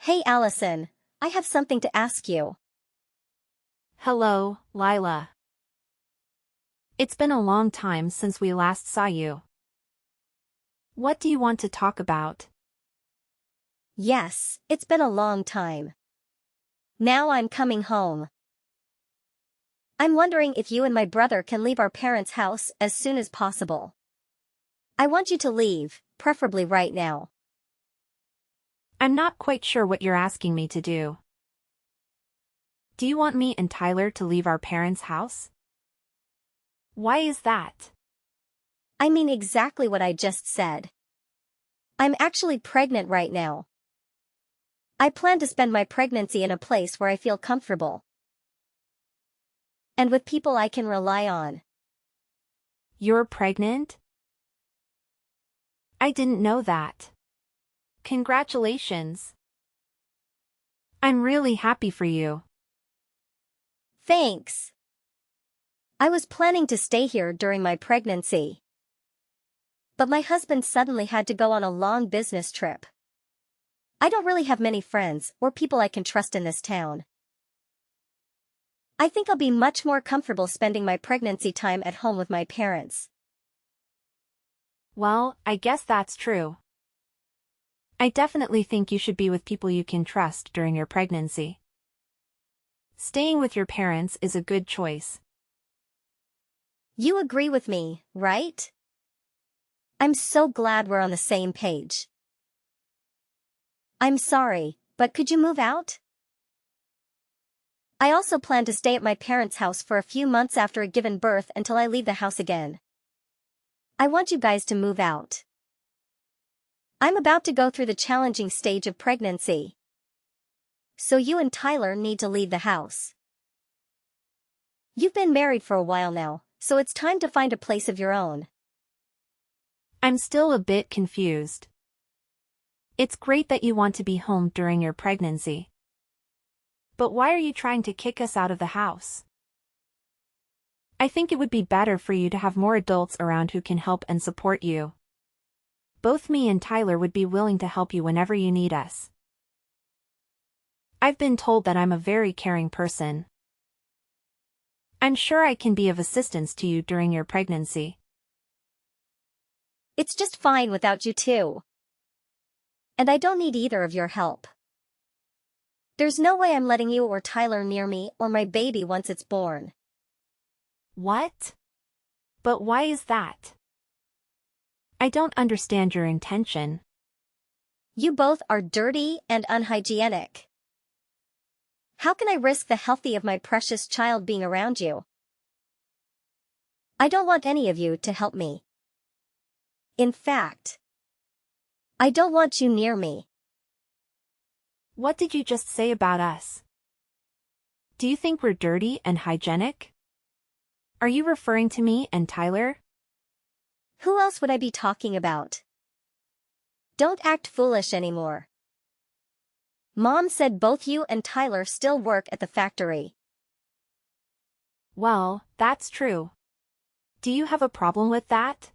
Hey Allison, I have something to ask you. Hello, Lila. It's been a long time since we last saw you. What do you want to talk about? Yes, it's been a long time. Now I'm coming home. I'm wondering if you and my brother can leave our parents' house as soon as possible. I want you to leave, preferably right now. I'm not quite sure what you're asking me to do. Do you want me and Tyler to leave our parents' house? Why is that? I mean exactly what I just said. I'm actually pregnant right now. I plan to spend my pregnancy in a place where I feel comfortable. And with people I can rely on. You're pregnant? I didn't know that. Congratulations. I'm really happy for you. Thanks. I was planning to stay here during my pregnancy. But my husband suddenly had to go on a long business trip. I don't really have many friends or people I can trust in this town. I think I'll be much more comfortable spending my pregnancy time at home with my parents. Well, I guess that's true. I definitely think you should be with people you can trust during your pregnancy. Staying with your parents is a good choice. You agree with me, right? I'm so glad we're on the same page. I'm sorry, but could you move out? I also plan to stay at my parents' house for a few months after giving birth until I leave the house again. I want you guys to move out. I'm about to go through the challenging stage of pregnancy. So you and Tyler need to leave the house. You've been married for a while now, so it's time to find a place of your own. I'm still a bit confused. It's great that you want to be home during your pregnancy. But why are you trying to kick us out of the house? I think it would be better for you to have more adults around who can help and support you. Both me and Tyler would be willing to help you whenever you need us. I've been told that I'm a very caring person. I'm sure I can be of assistance to you during your pregnancy. It's just fine without you two. And I don't need either of your help. There's no way I'm letting you or Tyler near me or my baby once it's born. What? But why is that? I don't understand your intention. You both are dirty and unhygienic. How can I risk the healthy of my precious child being around you? I don't want any of you to help me. In fact, I don't want you near me. What did you just say about us? Do you think we're dirty and hygienic? Are you referring to me and Tyler? Who else would I be talking about? Don't act foolish anymore. Mom said both you and Tyler still work at the factory. Well, that's true. Do you have a problem with that?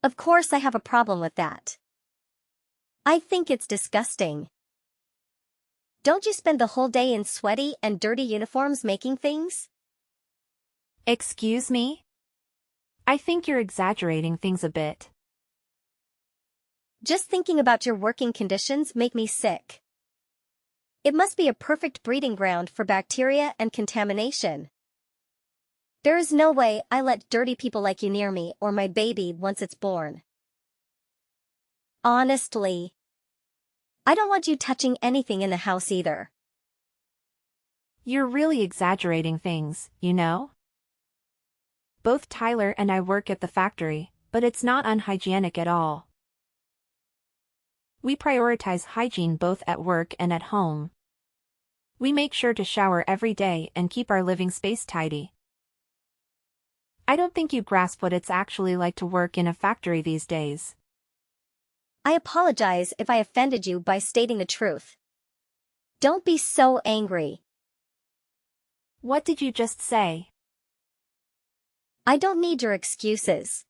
Of course I have a problem with that. I think it's disgusting. Don't you spend the whole day in sweaty and dirty uniforms making things? Excuse me? I think you're exaggerating things a bit. Just thinking about your working conditions make me sick. It must be a perfect breeding ground for bacteria and contamination. There is no way I let dirty people like you near me or my baby once it's born. Honestly, I don't want you touching anything in the house either. You're really exaggerating things, you know? Both Tyler and I work at the factory, but it's not unhygienic at all. We prioritize hygiene both at work and at home. We make sure to shower every day and keep our living space tidy. I don't think you grasp what it's actually like to work in a factory these days. I apologize if I offended you by stating the truth. Don't be so angry. What did you just say? I don't need your excuses.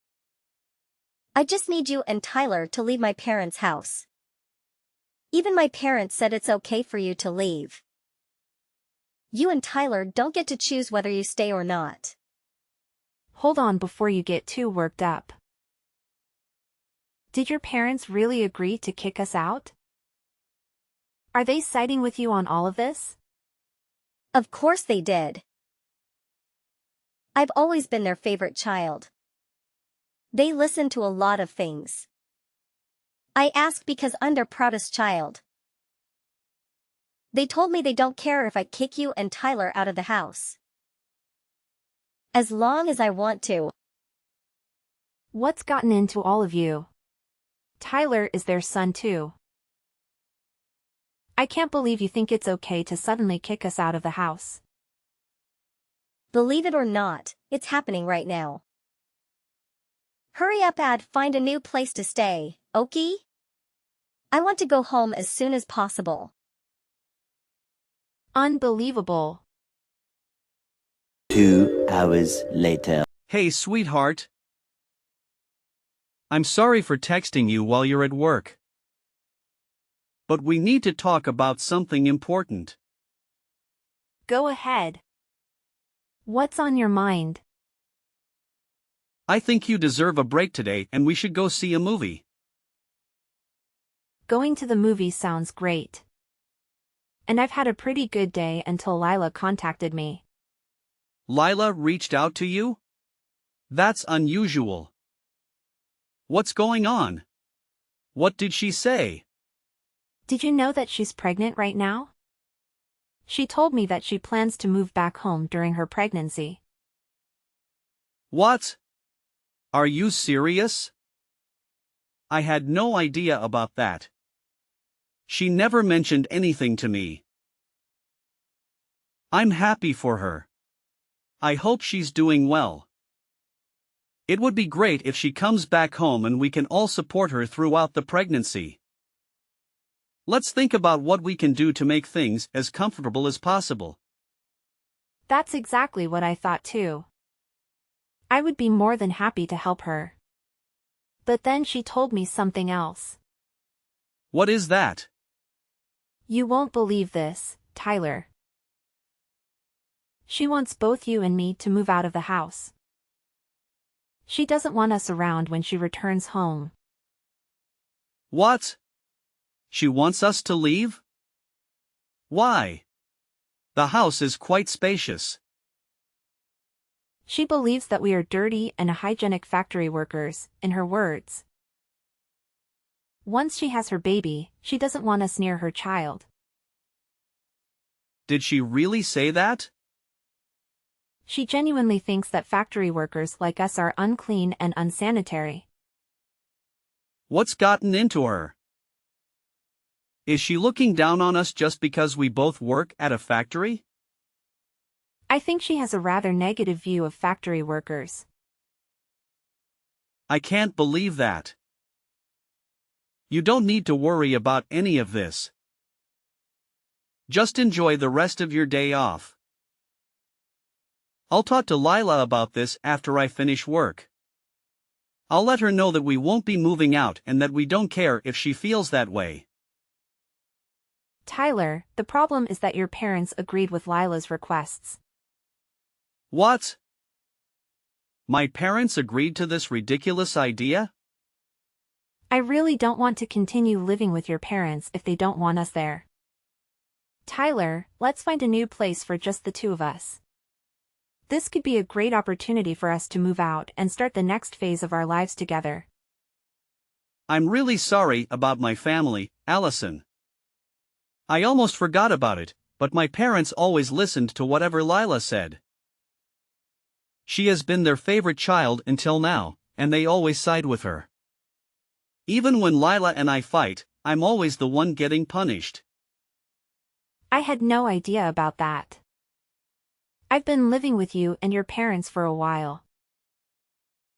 I just need you and Tyler to leave my parents' house. Even my parents said it's okay for you to leave. You and Tyler don't get to choose whether you stay or not. Hold on before you get too worked up. Did your parents really agree to kick us out? Are they siding with you on all of this? Of course they did. I've always been their favorite child. They listen to a lot of things. I ask because I'm their proudest child. They told me they don't care if I kick you and Tyler out of the house. As long as I want to. What's gotten into all of you? Tyler is their son too. I can't believe you think it's okay to suddenly kick us out of the house. Believe it or not, it's happening right now. Hurry up and find a new place to stay, okay? I want to go home as soon as possible. Unbelievable. 2 hours later. Hey, sweetheart. I'm sorry for texting you while you're at work. But we need to talk about something important. Go ahead. What's on your mind? I think you deserve a break today and we should go see a movie. Going to the movies sounds great. And I've had a pretty good day until Lila contacted me. Lila reached out to you? That's unusual. What's going on? What did she say? Did you know that she's pregnant right now? She told me that she plans to move back home during her pregnancy. What? Are you serious? I had no idea about that. She never mentioned anything to me. I'm happy for her. I hope she's doing well. It would be great if she comes back home and we can all support her throughout the pregnancy. Let's think about what we can do to make things as comfortable as possible. That's exactly what I thought too. I would be more than happy to help her. But then she told me something else. What is that? You won't believe this, Tyler. She wants both you and me to move out of the house. She doesn't want us around when she returns home. What? She wants us to leave? Why? The house is quite spacious. She believes that we are dirty and unhygienic factory workers, in her words. Once she has her baby, she doesn't want us near her child. Did she really say that? She genuinely thinks that factory workers like us are unclean and unsanitary. What's gotten into her? Is she looking down on us just because we both work at a factory? I think she has a rather negative view of factory workers. I can't believe that. You don't need to worry about any of this. Just enjoy the rest of your day off. I'll talk to Lila about this after I finish work. I'll let her know that we won't be moving out and that we don't care if she feels that way. Tyler, the problem is that your parents agreed with Lila's requests. What? My parents agreed to this ridiculous idea? I really don't want to continue living with your parents if they don't want us there. Tyler, let's find a new place for just the two of us. This could be a great opportunity for us to move out and start the next phase of our lives together. I'm really sorry about my family, Allison. I almost forgot about it, but my parents always listened to whatever Lila said. She has been their favorite child until now, and they always side with her. Even when Lila and I fight, I'm always the one getting punished. I had no idea about that. I've been living with you and your parents for a while.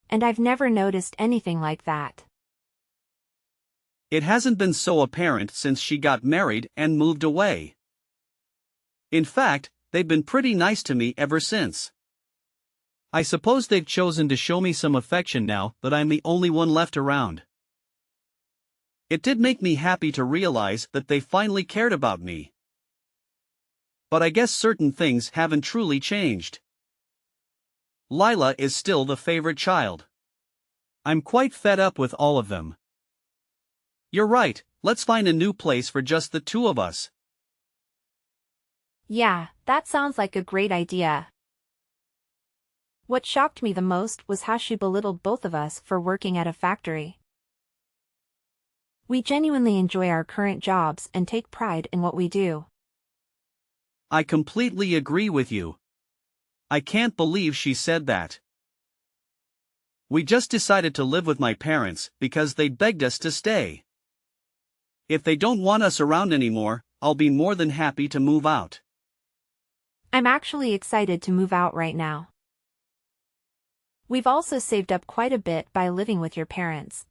And I've never noticed anything like that. It hasn't been so apparent since she got married and moved away. In fact, they've been pretty nice to me ever since. I suppose they've chosen to show me some affection now that I'm the only one left around. It did make me happy to realize that they finally cared about me. But I guess certain things haven't truly changed. Lila is still the favorite child. I'm quite fed up with all of them. You're right, let's find a new place for just the two of us. Yeah, that sounds like a great idea. What shocked me the most was how she belittled both of us for working at a factory. We genuinely enjoy our current jobs and take pride in what we do. I completely agree with you. I can't believe she said that. We just decided to live with my parents because they begged us to stay. If they don't want us around anymore, I'll be more than happy to move out. I'm actually excited to move out right now. We've also saved up quite a bit by living with your parents.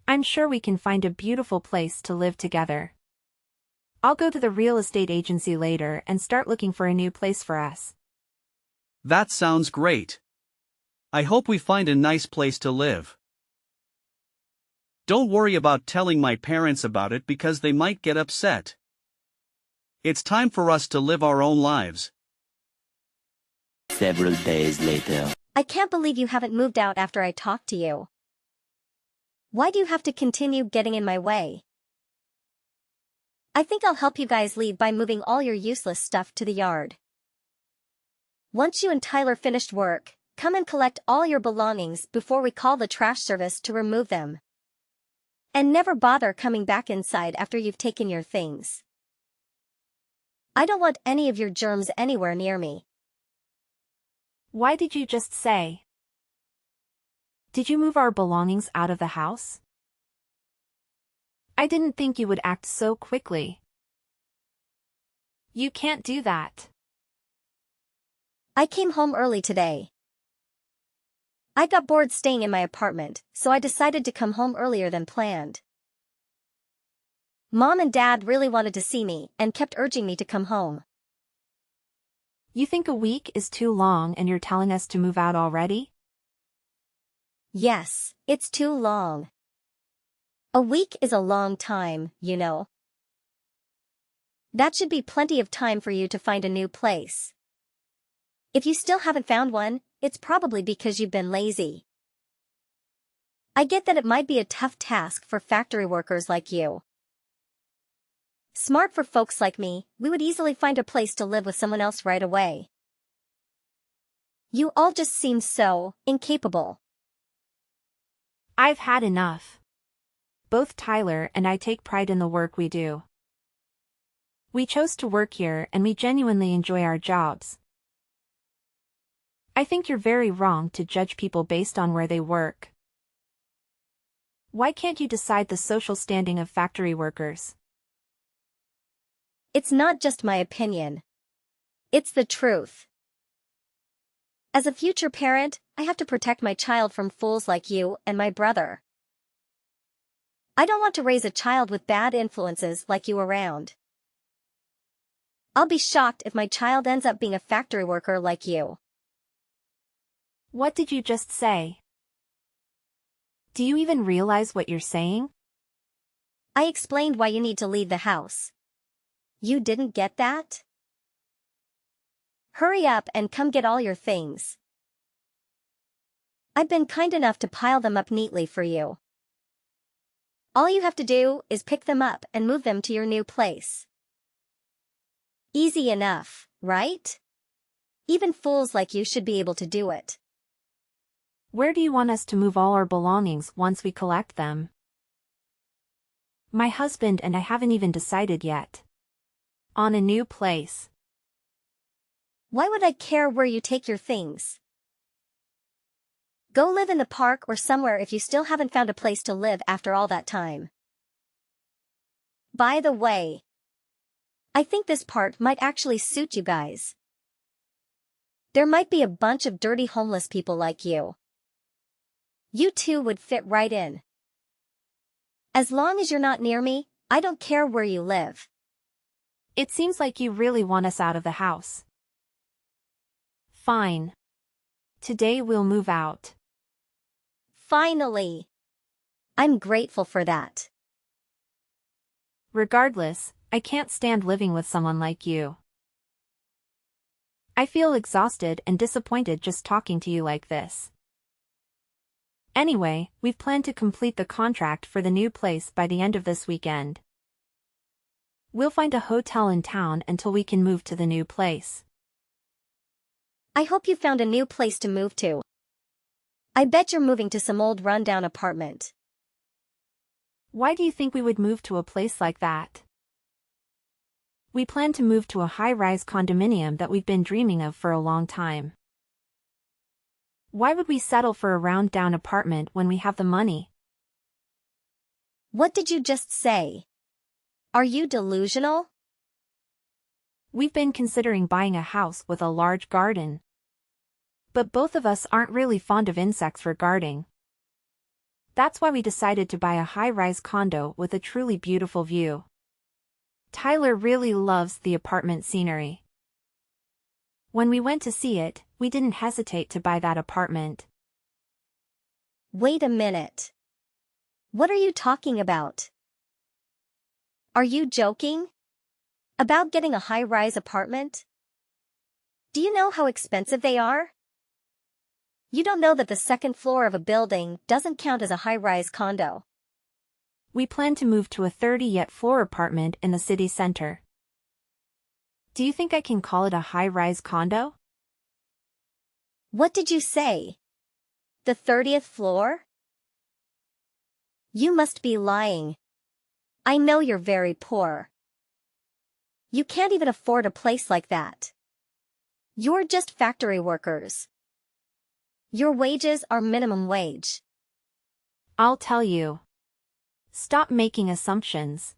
I'm sure we can find a beautiful place to live together. I'll go to the real estate agency later and start looking for a new place for us. That sounds great. I hope we find a nice place to live. Don't worry about telling my parents about it because they might get upset. It's time for us to live our own lives. Several days later. I can't believe you haven't moved out after I talked to you. Why do you have to continue getting in my way? I think I'll help you guys leave by moving all your useless stuff to the yard. Once you and Tyler finished work, come and collect all your belongings before we call the trash service to remove them. And never bother coming back inside after you've taken your things. I don't want any of your germs anywhere near me. Why did you just say? Did you move our belongings out of the house? I didn't think you would act so quickly. You can't do that. I came home early today. I got bored staying in my apartment, so I decided to come home earlier than planned. Mom and Dad really wanted to see me and kept urging me to come home. You think a week is too long and you're telling us to move out already? Yes, it's too long. A week is a long time, you know. That should be plenty of time for you to find a new place. If you still haven't found one, it's probably because you've been lazy. I get that it might be a tough task for factory workers like you. Smart for folks like me, we would easily find a place to live with someone else right away. You all just seem so incapable. I've had enough. Both Tyler and I take pride in the work we do. We chose to work here and we genuinely enjoy our jobs. I think you're very wrong to judge people based on where they work. Why can't you decide the social standing of factory workers? It's not just my opinion. It's the truth. As a future parent, I have to protect my child from fools like you and my brother. I don't want to raise a child with bad influences like you around. I'll be shocked if my child ends up being a factory worker like you. What did you just say? Do you even realize what you're saying? I explained why you need to leave the house. You didn't get that? Hurry up and come get all your things. I've been kind enough to pile them up neatly for you. All you have to do is pick them up and move them to your new place. Easy enough, right? Even fools like you should be able to do it. Where do you want us to move all our belongings once we collect them? My husband and I haven't even decided yet. On a new place. Why would I care where you take your things? Go live in the park or somewhere if you still haven't found a place to live after all that time. By the way, I think this part might actually suit you guys. There might be a bunch of dirty homeless people like you. You two would fit right in. As long as you're not near me, I don't care where you live. It seems like you really want us out of the house. Fine. Today we'll move out. Finally. I'm grateful for that. Regardless, I can't stand living with someone like you. I feel exhausted and disappointed just talking to you like this. Anyway, we've planned to complete the contract for the new place by the end of this weekend. We'll find a hotel in town until we can move to the new place. I hope you found a new place to move to. I bet you're moving to some old rundown apartment. Why do you think we would move to a place like that? We plan to move to a high-rise condominium that we've been dreaming of for a long time. Why would we settle for a round-down apartment when we have the money? What did you just say? Are you delusional? We've been considering buying a house with a large garden. But both of us aren't really fond of insects for gardening. That's why we decided to buy a high-rise condo with a truly beautiful view. Tyler really loves the apartment scenery. When we went to see it, we didn't hesitate to buy that apartment. Wait a minute. What are you talking about? Are you joking? About getting a high-rise apartment? Do you know how expensive they are? You don't know that the second floor of a building doesn't count as a high-rise condo. We plan to move to a 30-floor apartment in the city center. Do you think I can call it a high-rise condo? What did you say? The 30th floor? You must be lying. I know you're very poor. You can't even afford a place like that. You're just factory workers. Your wages are minimum wage. I'll tell you. Stop making assumptions.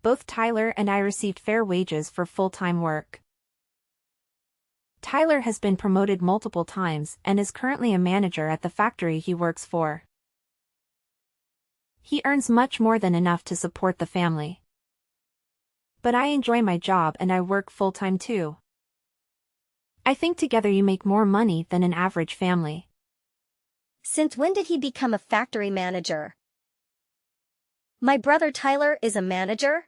Both Tyler and I received fair wages for full-time work. Tyler has been promoted multiple times and is currently a manager at the factory he works for. He earns much more than enough to support the family. But I enjoy my job and I work full-time too. I think together you make more money than an average family. Since when did he become a factory manager? My brother Tyler is a manager?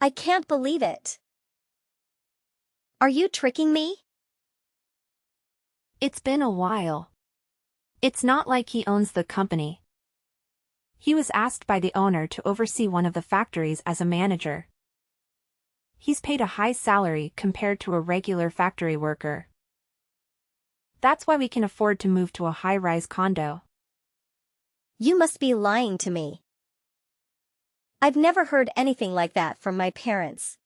I can't believe it. Are you tricking me? It's been a while. It's not like he owns the company. He was asked by the owner to oversee one of the factories as a manager. He's paid a high salary compared to a regular factory worker. That's why we can afford to move to a high-rise condo. You must be lying to me. I've never heard anything like that from my parents.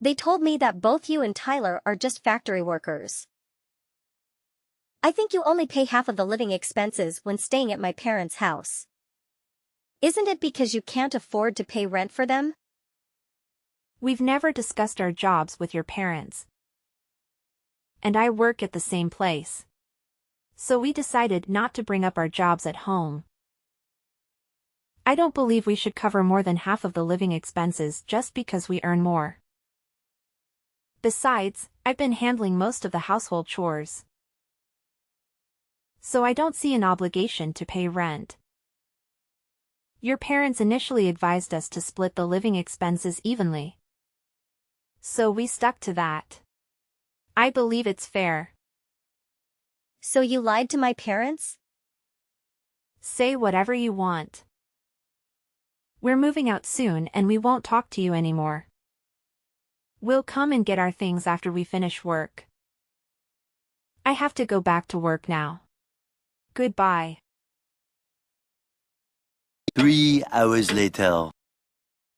They told me that both you and Tyler are just factory workers. I think you only pay half of the living expenses when staying at my parents' house. Isn't it because you can't afford to pay rent for them? We've never discussed our jobs with your parents. And I work at the same place. So we decided not to bring up our jobs at home. I don't believe we should cover more than half of the living expenses just because we earn more. Besides, I've been handling most of the household chores. So I don't see an obligation to pay rent. Your parents initially advised us to split the living expenses evenly. So we stuck to that. I believe it's fair. So you lied to my parents? Say whatever you want. We're moving out soon and we won't talk to you anymore. We'll come and get our things after we finish work. I have to go back to work now. Goodbye. 3 hours later.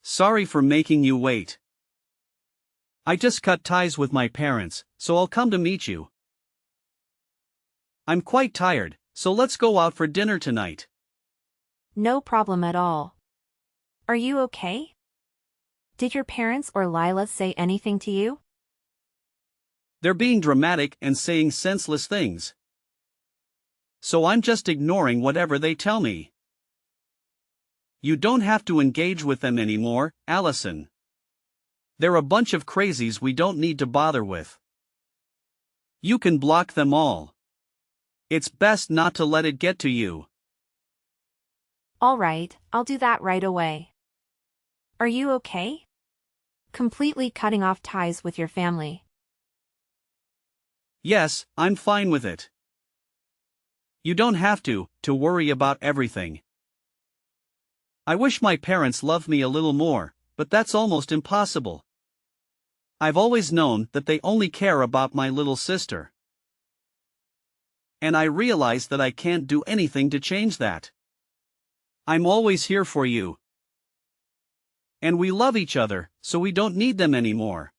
Sorry for making you wait. I just cut ties with my parents, so I'll come to meet you. I'm quite tired, so let's go out for dinner tonight. No problem at all. Are you okay? Did your parents or Lila say anything to you? They're being dramatic and saying senseless things. So I'm just ignoring whatever they tell me. You don't have to engage with them anymore, Allison. They're a bunch of crazies we don't need to bother with. You can block them all. It's best not to let it get to you. All right, I'll do that right away. Are you okay? Completely cutting off ties with your family. Yes, I'm fine with it. You don't have to worry about everything. I wish my parents loved me a little more, but that's almost impossible. I've always known that they only care about my little sister. And I realize that I can't do anything to change that. I'm always here for you. And we love each other, so we don't need them anymore.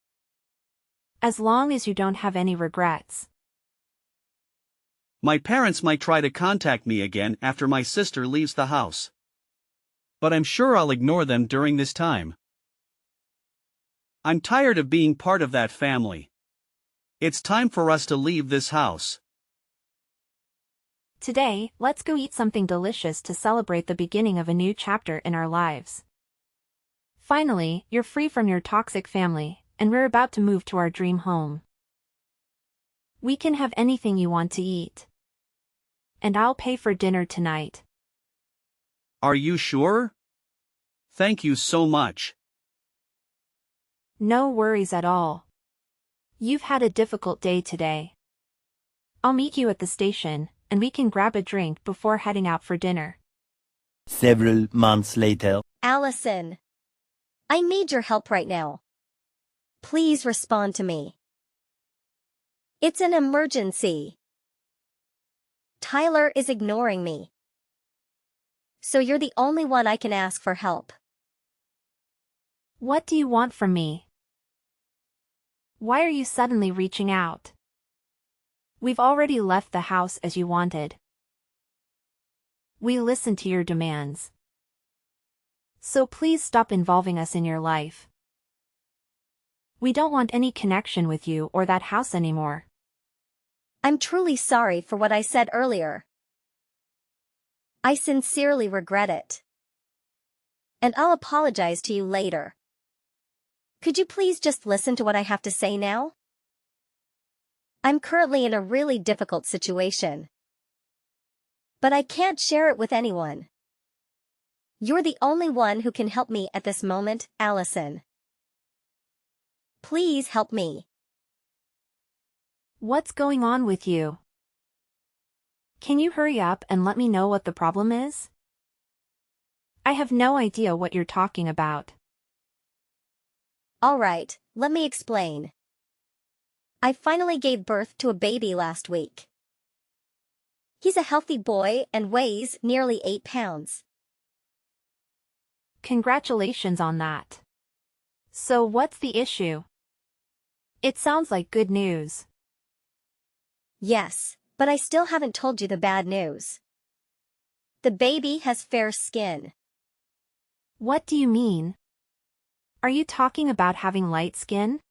As long as you don't have any regrets. My parents might try to contact me again after my sister leaves the house. But I'm sure I'll ignore them during this time. I'm tired of being part of that family. It's time for us to leave this house. Today, let's go eat something delicious to celebrate the beginning of a new chapter in our lives. Finally, you're free from your toxic family, and we're about to move to our dream home. We can have anything you want to eat. And I'll pay for dinner tonight. Are you sure? Thank you so much. No worries at all. You've had a difficult day today. I'll meet you at the station, and we can grab a drink before heading out for dinner. Several months later. Allison. I need your help right now. Please respond to me. It's an emergency. Tyler is ignoring me. So you're the only one I can ask for help. What do you want from me? Why are you suddenly reaching out? We've already left the house as you wanted. We listened to your demands. So please stop involving us in your life. We don't want any connection with you or that house anymore. I'm truly sorry for what I said earlier. I sincerely regret it. And I'll apologize to you later. Could you please just listen to what I have to say now? I'm currently in a really difficult situation. But I can't share it with anyone. You're the only one who can help me at this moment, Allison. Please help me. What's going on with you? Can you hurry up and let me know what the problem is? I have no idea what you're talking about. All right, let me explain. I finally gave birth to a baby last week. He's a healthy boy and weighs nearly 8 pounds. Congratulations on that. So what's the issue? It sounds like good news. Yes, but I still haven't told you the bad news. The baby has fair skin. What do you mean? Are you talking about having light skin?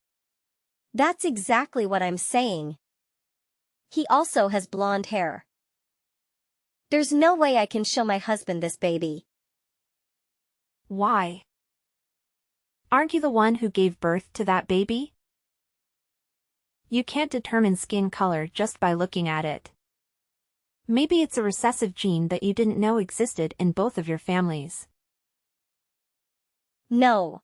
That's exactly what I'm saying. He also has blonde hair. There's no way I can show my husband this baby. Why? Aren't you the one who gave birth to that baby? You can't determine skin color just by looking at it. Maybe it's a recessive gene that you didn't know existed in both of your families. No.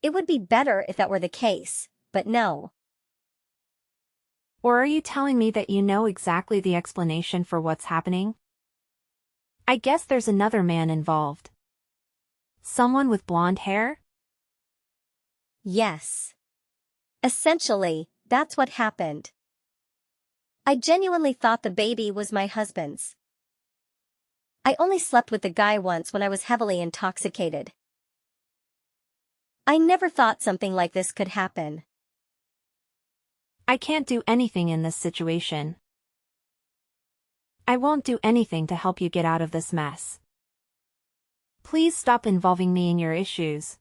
It would be better if that were the case, but no. Or are you telling me that you know exactly the explanation for what's happening? I guess there's another man involved. Someone with blonde hair? Yes. Essentially, that's what happened. I genuinely thought the baby was my husband's. I only slept with the guy once when I was heavily intoxicated. I never thought something like this could happen. I can't do anything in this situation. I won't do anything to help you get out of this mess. Please stop involving me in your issues.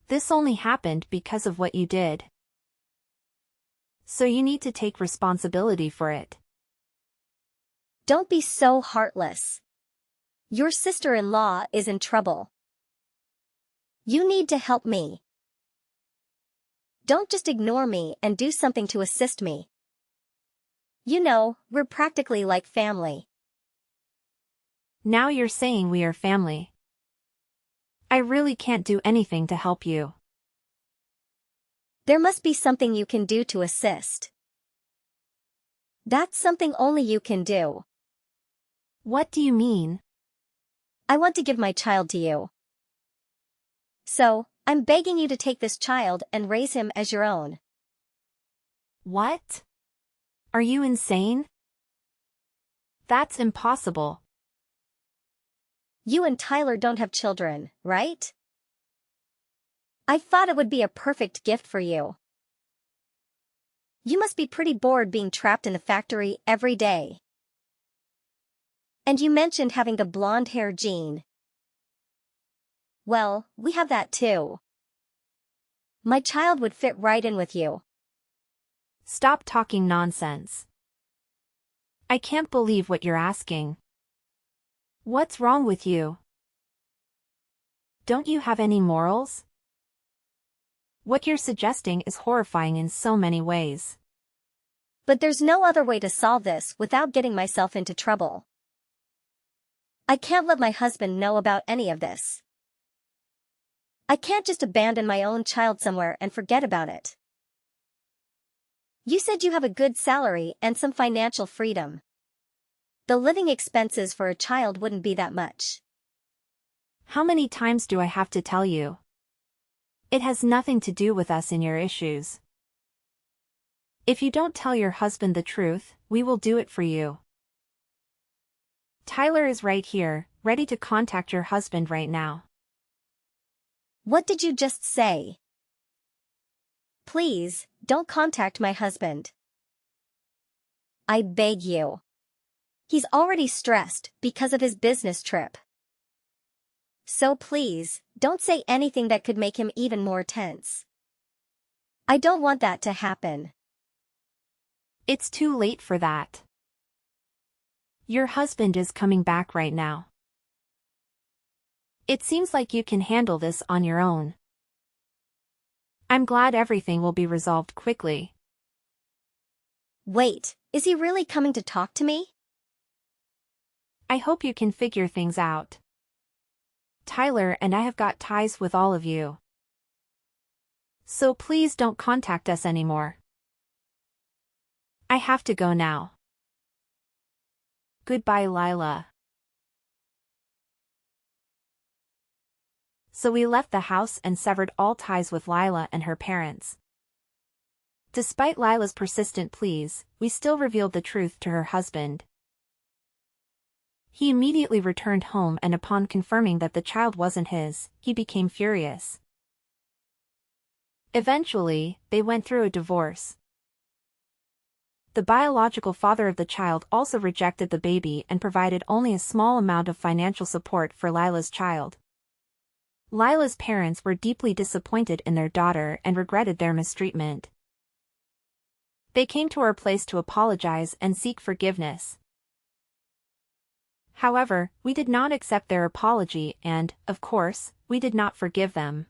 This only happened because of what you did. So you need to take responsibility for it. Don't be so heartless. Your sister-in-law is in trouble. You need to help me. Don't just ignore me and do something to assist me. You know, we're practically like family. Now you're saying we are family. I really can't do anything to help you. There must be something you can do to assist. That's something only you can do. What do you mean? I want to give my child to you. So, I'm begging you to take this child and raise him as your own. What? Are you insane? That's impossible. You and Tyler don't have children, right? I thought it would be a perfect gift for you. You must be pretty bored being trapped in the factory every day. And you mentioned having the blonde hair gene. Well, we have that too. My child would fit right in with you. Stop talking nonsense. I can't believe what you're asking. What's wrong with you? Don't you have any morals? What you're suggesting is horrifying in so many ways. But there's no other way to solve this without getting myself into trouble. I can't let my husband know about any of this. I can't just abandon my own child somewhere and forget about it. You said you have a good salary and some financial freedom. The living expenses for a child wouldn't be that much. How many times do I have to tell you? It has nothing to do with us and your issues. If you don't tell your husband the truth, we will do it for you. Tyler is right here, ready to contact your husband right now. What did you just say? Please, don't contact my husband. I beg you. He's already stressed because of his business trip. So please, don't say anything that could make him even more tense. I don't want that to happen. It's too late for that. Your husband is coming back right now. It seems like you can handle this on your own. I'm glad everything will be resolved quickly. Wait, is he really coming to talk to me? I hope you can figure things out. Tyler and I have got ties with all of you. So please don't contact us anymore. I have to go now. Goodbye, Lila. So we left the house and severed all ties with Lila and her parents. Despite Lila's persistent pleas, we still revealed the truth to her husband. He immediately returned home, and upon confirming that the child wasn't his, he became furious. Eventually, they went through a divorce. The biological father of the child also rejected the baby and provided only a small amount of financial support for Lila's child. Lila's parents were deeply disappointed in their daughter and regretted their mistreatment. They came to our place to apologize and seek forgiveness. However, we did not accept their apology and, of course, we did not forgive them.